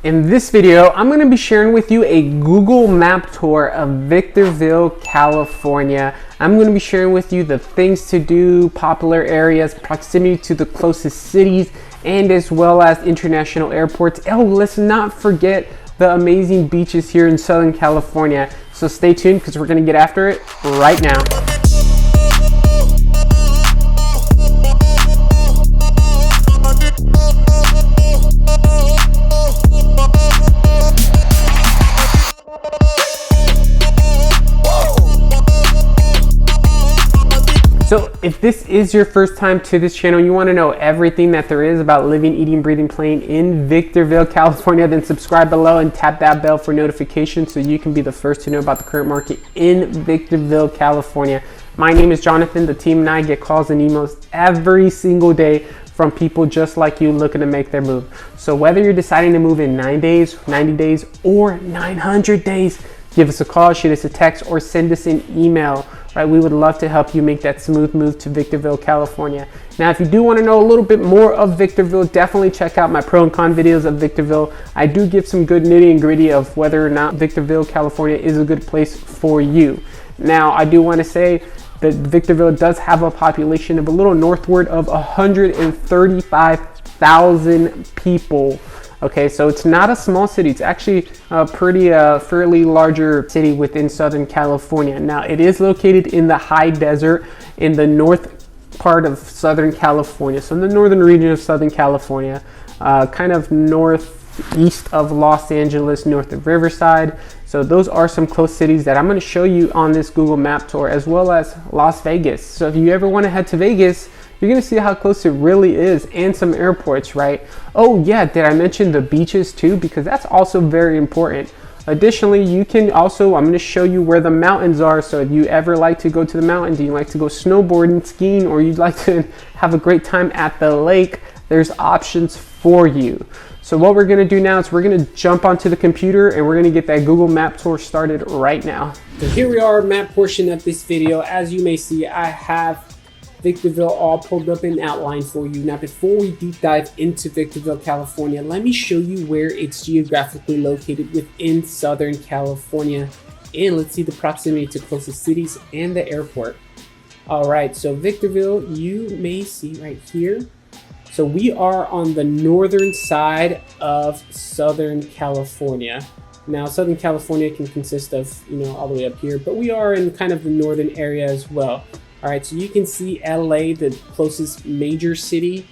In this video, I'm going to be sharing with you a Google Map tour of Victorville, California. I'm going to be sharing with you the things to do, popular areas, proximity to the closest cities, and as well as international airports. Oh, let's not forget the amazing beaches here in Southern California. So stay tuned because we're going to get after it right now. So if this is your first time to this channel, you want to know everything that there is about living, eating, breathing, playing in Victorville, California, then subscribe below and tap that bell for notifications so you can be the first to know about the current market in Victorville, California. My name is Jonathan. The team and I get calls and emails every single day from people just like you looking to make their move. So whether you're deciding to move in 9 days, 90 days, or 900 days, give us a call, shoot us a text, or send us an email. Right, we would love to help you make that smooth move to Victorville, California. Now, if you do want to know a little bit more of Victorville, definitely check out my pro and con videos of Victorville. I do give some good nitty and gritty of whether or not Victorville, California is a good place for you. Now, I do want to say that Victorville does have a population of a little northward of 135,000 people. Okay, so it's not a small city. It's actually a pretty fairly larger city within Southern California. Now, it is located in the high desert in the north part of Southern California. So in the northern region of Southern California, kind of northeast of Los Angeles, north of Riverside. So those are some close cities that I'm going to show you on this Google Map tour, as well as Las Vegas. So if you ever want to head to Vegas, you're going to see how close it really is, and some airports, right? Oh yeah, did I mention the beaches too? Because that's also very important. Additionally, you can also, I'm going to show you where the mountains are. So if you ever like to go to the mountains, you like to go snowboarding, skiing, or you'd like to have a great time at the lake, there's options for you. So what we're going to do now is we're going to jump onto the computer and we're going to get that Google Map tour started right now. So here we are, map portion of this video. As you may see, I have Victorville all pulled up and outlined for you. Now, before we deep dive into Victorville, California, let me show you where it's geographically located within Southern California. And let's see the proximity to closest cities and the airport. All right, so Victorville, you may see right here. So we are on the northern side of Southern California. Now, Southern California can consist of, all the way up here, but we are in kind of the northern area as well. All right, so you can see LA, the closest major city.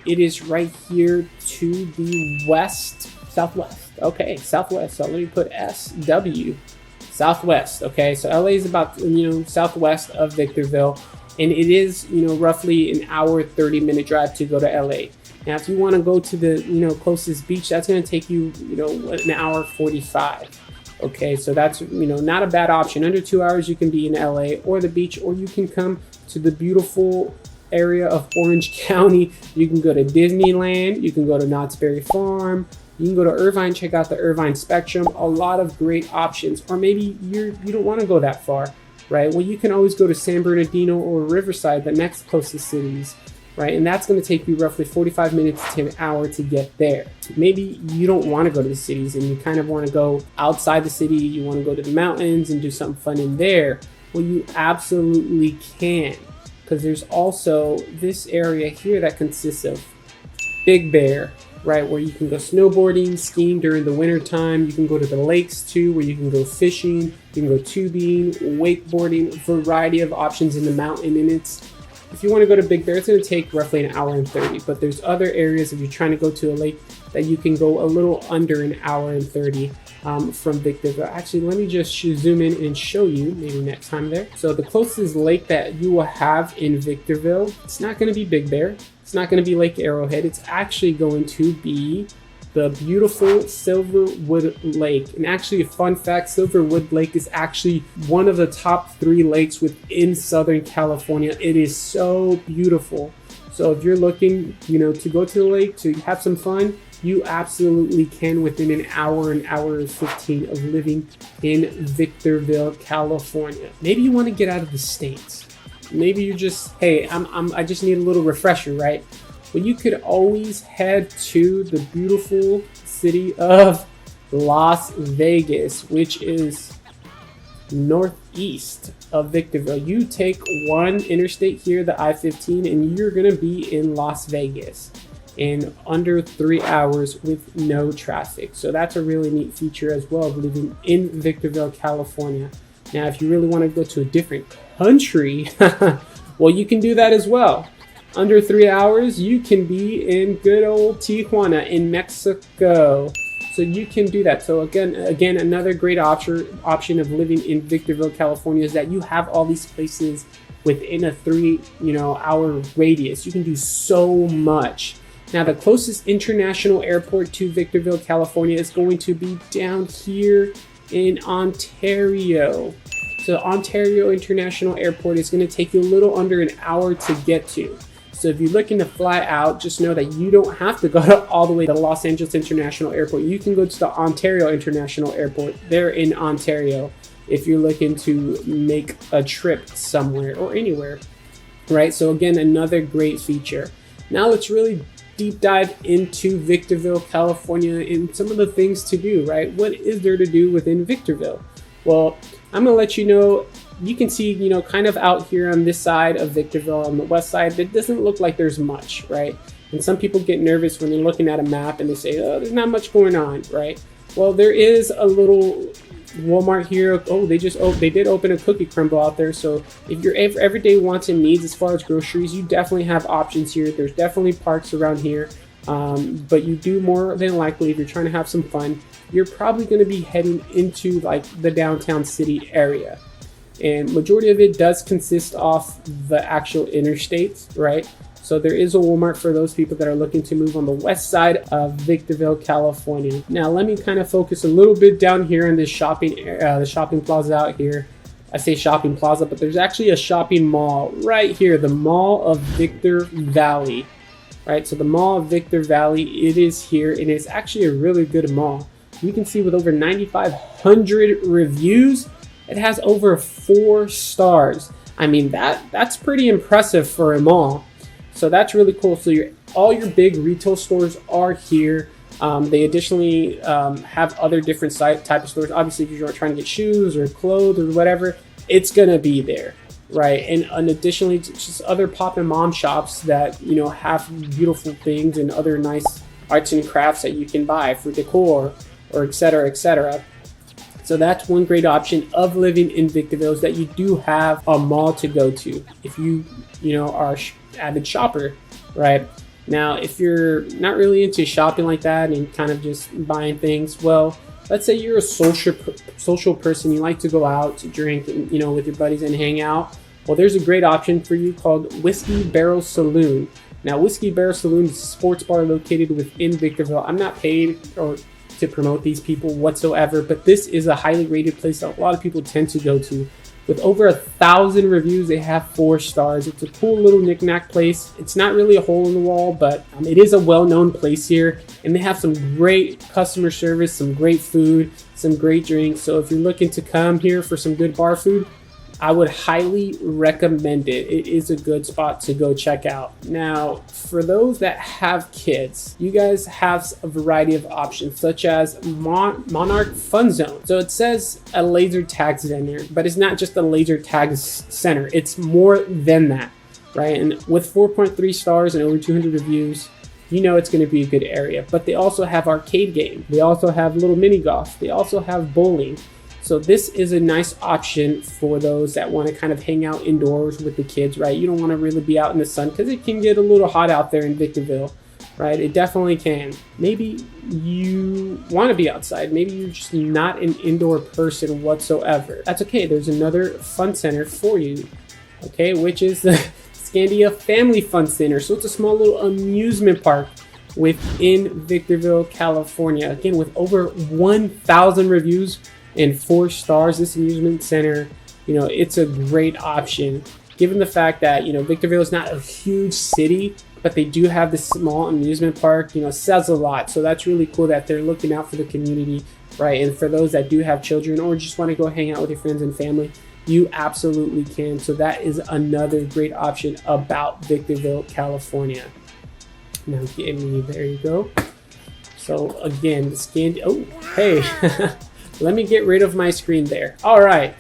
It is right here to the west, southwest. Okay, southwest. So let me put SW, southwest. Okay, so LA is about, southwest of Victorville, and it is, roughly an hour, 30-minute drive to go to LA. Now, if you want to go to the, closest beach, that's going to take you, an hour 45. Okay, so that's, not a bad option. Under 2 hours, you can be in LA or the beach, or you can come to the beautiful area of Orange County. You can go to Disneyland, you can go to Knott's Berry Farm, you can go to Irvine, check out the Irvine Spectrum. A lot of great options. Or maybe you don't want to go that far, right? Well, you can always go to San Bernardino or Riverside, the next closest cities. Right, and that's going to take you roughly 45 minutes to an hour to get there. Maybe you don't want to go to the cities and you kind of want to go outside the city. You want to go to the mountains and do something fun in there. Well, you absolutely can, because there's also this area here that consists of Big Bear, right, where you can go snowboarding, skiing during the winter time. You can go to the lakes too, where you can go fishing, you can go tubing, wakeboarding, variety of options in the mountain. And if you want to go to Big Bear, it's going to take roughly an hour and 30, but there's other areas if you're trying to go to a lake that you can go a little under an hour and 30 from Victorville. Actually, let me just zoom in and show you maybe next time there. So the closest lake that you will have in Victorville, it's not going to be Big Bear. It's not going to be Lake Arrowhead. It's actually going to be the beautiful Silverwood Lake. And actually, a fun fact, Silverwood Lake is actually one of the top 3 lakes within Southern California. It is so beautiful. So if you're looking, to go to the lake, to have some fun, you absolutely can within an hour and 15 of living in Victorville, California. Maybe you want to get out of the States. Maybe you're just, hey, I just need a little refresher, right? Well, you could always head to the beautiful city of Las Vegas, which is northeast of Victorville. You take one interstate here, the I-15, and you're gonna be in Las Vegas in under 3 hours with no traffic. So that's a really neat feature as well of living in Victorville, California. Now, if you really want to go to a different country, well, you can do that as well. Under 3 hours, you can be in good old Tijuana in Mexico. So you can do that. So again, another great option of living in Victorville, California is that you have all these places within a 3 hour radius. You can do so much. Now, the closest international airport to Victorville, California is going to be down here in Ontario. So Ontario International Airport is going to take you a little under an hour to get to. So if you're looking to fly out, just know that you don't have to go all the way to Los Angeles International Airport. You can go to the Ontario International Airport. They're in Ontario if you're looking to make a trip somewhere or anywhere, right? So again, another great feature. Now let's really deep dive into Victorville, California, and some of the things to do, right? What is there to do within Victorville? Well, I'm gonna let you know. You can see, kind of out here on this side of Victorville, on the west side, it doesn't look like there's much, right? And some people get nervous when they're looking at a map and they say, oh, there's not much going on, right? Well, there is a little Walmart here. Oh, they did open a cookie crumble out there. So if your everyday wants and needs as far as groceries, you definitely have options here. There's definitely parks around here. But you do more than likely, if you're trying to have some fun, you're probably going to be heading into like the downtown city area. And majority of it does consist off the actual interstates, right? So there is a Walmart for those people that are looking to move on the west side of Victorville, California. Now let me kind of focus a little bit down here in this the shopping plaza out here. I say shopping plaza, but there's actually a shopping mall right here, the Mall of Victor Valley, right? So the Mall of Victor Valley, it is here, and it's actually a really good mall. You can see with over 9,500 reviews, it has over 4 stars. I mean, that's pretty impressive for a mall. So that's really cool. So all your big retail stores are here. They additionally have other different type of stores. Obviously, if you're trying to get shoes or clothes or whatever, it's gonna be there, right? And additionally, just other pop and mom shops that have beautiful things and other nice arts and crafts that you can buy for decor or et cetera, et cetera. So that's one great option of living in Victorville, is that you do have a mall to go to if you are avid shopper, right? Now, if you're not really into shopping like that and kind of just buying things, well, let's say you're a social person, you like to go out to drink, with your buddies and hang out. Well, there's a great option for you called Whiskey Barrel Saloon. Now, Whiskey Barrel Saloon is a sports bar located within Victorville. I'm not paid or to promote these people whatsoever, but this is a highly rated place that a lot of people tend to go to. With over 1,000 reviews, they have 4 stars. It's a cool little knick-knack place. It's not really a hole in the wall, but it is a well-known place here, and they have some great customer service, some great food, some great drinks. So if you're looking to come here for some good bar food, I would highly recommend it. It is a good spot to go check out. Now, for those that have kids, you guys have a variety of options, such as Monarch Fun Zone. So it says a laser tag center, but it's not just a laser tag center. It's more than that, right? And with 4.3 stars and over 200 reviews, it's going to be a good area. But they also have arcade game. They also have little mini golf. They also have bowling. So this is a nice option for those that want to kind of hang out indoors with the kids, right? You don't want to really be out in the sun because it can get a little hot out there in Victorville, right? It definitely can. Maybe you want to be outside. Maybe you're just not an indoor person whatsoever. That's okay. There's another fun center for you, okay, which is the Scandia Family Fun Center. So it's a small little amusement park within Victorville, California. Again, with over 1,000 reviews and 4 stars, this amusement center, it's a great option given the fact that Victorville is not a huge city, but they do have this small amusement park. Says a lot. So that's really cool that they're looking out for the community, right? And for those that do have children or just want to go hang out with your friends and family, you absolutely can. So that is another great option about Victorville, California. Now there you go. So again, the scan, oh, hey, let me get rid of my screen there. All right,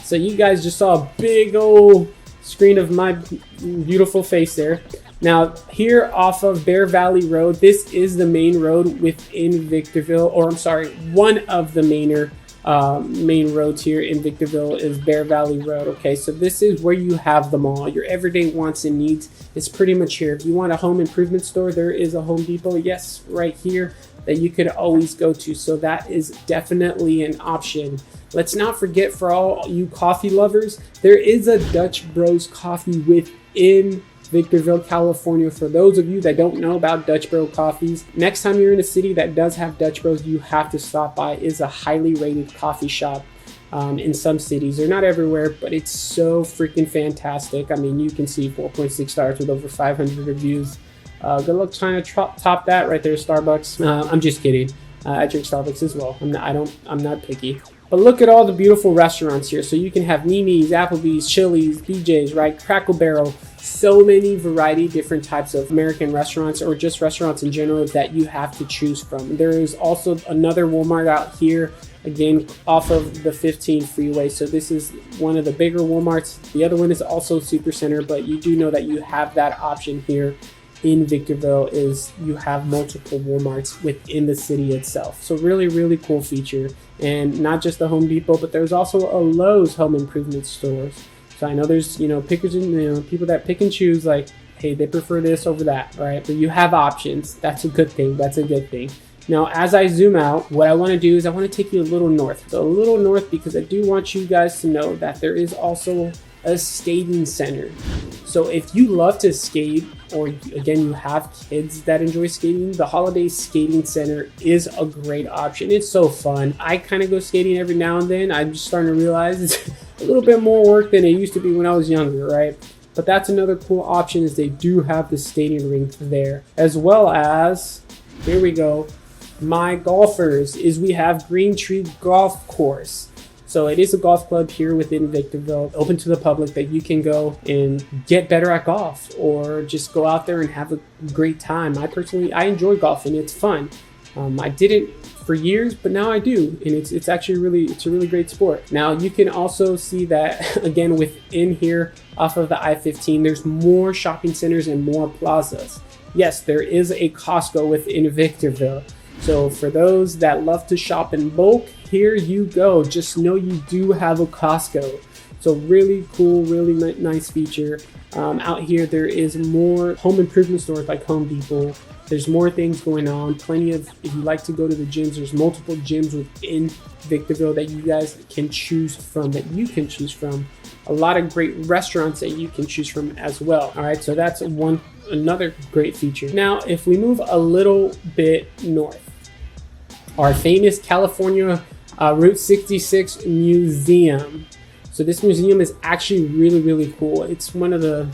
so you guys just saw a big old screen of my beautiful face there. Now here off of Bear Valley Road, this is the main road within Victorville, or I'm sorry, one of the main roads here in Victorville is Bear Valley Road. Okay, so this is where you have them all. Your everyday wants and needs is pretty much here. If you want a home improvement store, there is a Home Depot, yes, right here, that you could always go to. So that is definitely an option. Let's not forget, for all you coffee lovers, there is a Dutch Bros coffee within Victorville, California. For those of you that don't know about Dutch Bro coffees, next time you're in a city that does have Dutch Bros, you have to stop by. It is a highly rated coffee shop in some cities. They're not everywhere, but it's so freaking fantastic. I mean, you can see 4.6 stars with over 500 reviews. Good luck trying to top that right there, Starbucks. I'm just kidding. I drink Starbucks as well. I'm not picky. But look at all the beautiful restaurants here. So you can have Mimi's, Applebee's, Chili's, BJ's, right? Crackle Barrel. So many variety, different types of American restaurants, or just restaurants in general, that you have to choose from. There is also another Walmart out here, again, off of the 15 freeway. So this is one of the bigger Walmarts. The other one is also Super Center, but you do know that you have that option here in Victorville, is you have multiple Walmarts within the city itself. So really, really cool feature. And not just the Home Depot, but there's also a Lowe's home improvement stores. So I know there's, pickers and, people that pick and choose, like, hey, they prefer this over that, right? But you have options. That's a good thing. That's a good thing. Now, as I zoom out, what I want to do is I want to take you a little north. So a little north, because I do want you guys to know that there is also a skating center. So if you love to skate, or again, you have kids that enjoy skating, the Holiday Skating Center is a great option. It's so fun. I kind of go skating every now and then. I'm just starting to realize it's a little bit more work than it used to be when I was younger, right? But that's another cool option, is they do have the skating rink there, as well as, here we go, my golfers, is we have Green Tree Golf Course. So it is a golf club here within Victorville, open to the public, that you can go and get better at golf, or just go out there and have a great time. I enjoy golfing. It's fun. I didn't for years, but now I do, and it's actually a really great sport. Now you can also see that again within here off of the I-15, there's more shopping centers and more plazas. Yes, there is a Costco within Victorville. So for those that love to shop in bulk, here you go. Just know you do have a Costco. So really cool, really nice feature. Out here, there is more home improvement stores like Home Depot. There's more things going on. Plenty of, if you like to go to the gyms, there's multiple gyms within Victorville that you guys can choose from, A lot of great restaurants that you can choose from as well. All right, so that's another great feature. Now, if we move a little bit north, our famous California Route 66 Museum. So this museum is actually really, really cool. It's one of the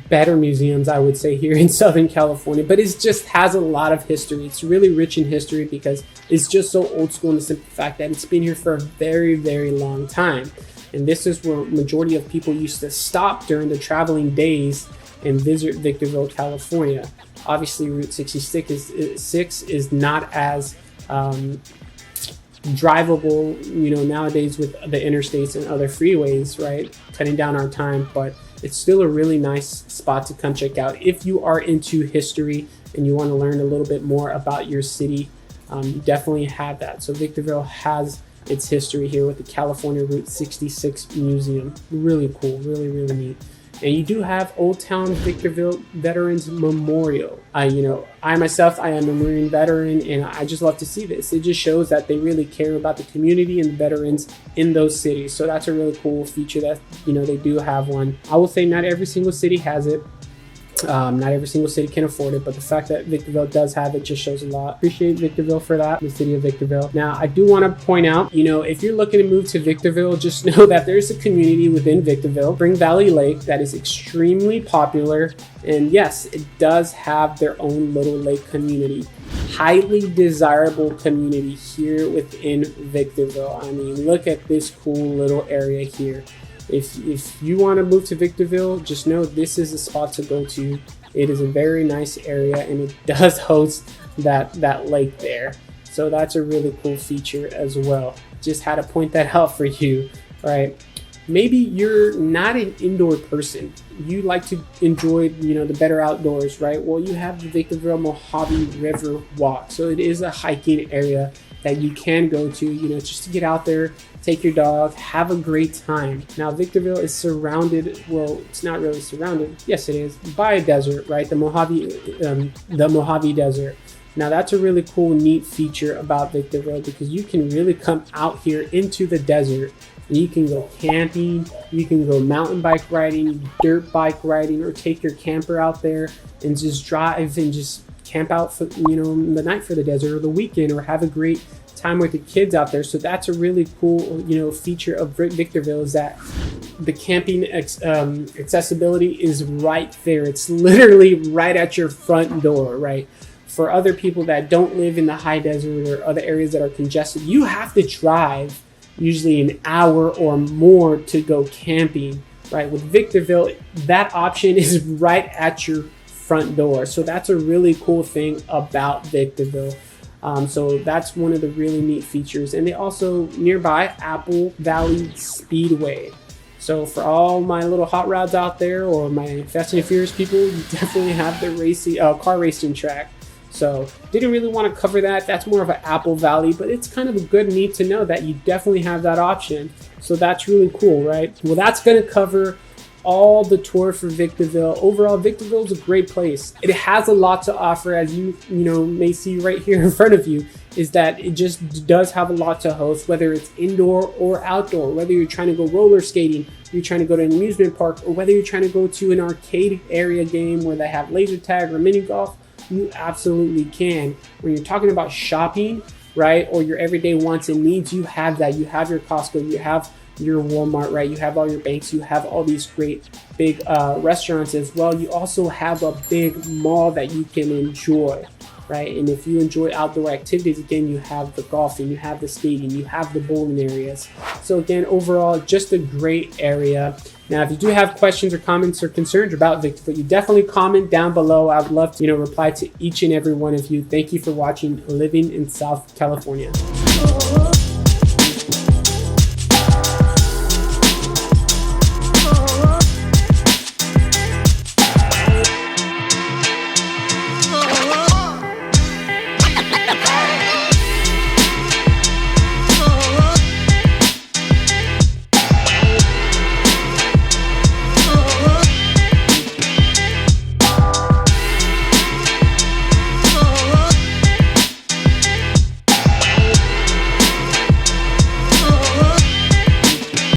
better museums, I would say, here in Southern California, but it just has a lot of history. It's really rich in history because it's just so old school in the simple fact that it's been here for a very, very long time. And this is where majority of people used to stop during the traveling days and visit Victorville, California. Obviously, Route 66 is not as drivable, nowadays with the interstates and other freeways, right? Cutting down our time, but it's still a really nice spot to come check out if you are into history and you want to learn a little bit more about your city. You definitely have that. So Victorville has its history here with the California Route 66 Museum. Really cool, really, really neat. And you do have Old Town Victorville Veterans Memorial. I myself, I am a Marine veteran, and I just love to see this. It just shows that they really care about the community and the veterans in those cities. So that's a really cool feature that, they do have one. I will say not every single city has it. Not every single city can afford it, but the fact that Victorville does have it just shows a lot. Appreciate Victorville for that, the city of Victorville. Now, I do want to point out, if you're looking to move to Victorville, just know that there's a community within Victorville, Spring Valley Lake, that is extremely popular. And yes, it does have their own little lake community. Highly desirable community here within Victorville. I mean, look at this cool little area here. If you want to move to Victorville, just know this is a spot to go to. It is a very nice area, and it does host that lake there. So that's a really cool feature as well. Just had to point that out for you, right? Maybe you're not an indoor person. You like to enjoy, the better outdoors, right? Well, you have the Victorville Mojave River Walk. So it is a hiking area that you can go to, just to get out there, take your dog, have a great time. Now, Victorville is surrounded, well, it's not really surrounded, yes it is, by a desert, right? The Mojave Desert. Now, that's a really cool, neat feature about Victorville, because you can really come out here into the desert. You can go camping, you can go mountain bike riding, dirt bike riding, or take your camper out there and just drive and just camp out for, the night for the desert or the weekend, or have a great time with the kids out there. So that's a really cool, feature of Victorville, is that the camping accessibility is right there. It's literally right at your front door, right? For other people that don't live in the high desert or other areas that are congested, you have to drive usually an hour or more to go camping, right? With Victorville, that option is right at your front door. So that's a really cool thing about Victorville. So that's one of the really neat features. And they also nearby Apple Valley Speedway. So for all my little hot rods out there, or my Fast and Furious people, you definitely have the car racing track. So didn't really want to cover that. That's more of an Apple Valley, but it's kind of a good need to know that you definitely have that option. So that's really cool, right? Well, that's going to cover all the tour for Victorville. Overall, Victorville is a great place. It has a lot to offer, as you may see right here in front of you, is that it just does have a lot to host, whether it's indoor or outdoor, whether you're trying to go roller skating, you're trying to go to an amusement park, or whether you're trying to go to an arcade area game where they have laser tag or mini golf. You absolutely can. When you're talking about shopping, right, or your everyday wants and needs, you have that. You have your Costco, you have your Walmart, right? You have all your banks, you have all these great big restaurants as well. You also have a big mall that you can enjoy, right? And if you enjoy outdoor activities, again, you have the golfing, you have the skating, you have the bowling areas. So again, overall, just a great area. Now, if you do have questions or comments or concerns about Victorville, you definitely comment down below. I would love to, reply to each and every one of you. Thank you for watching Living in South California.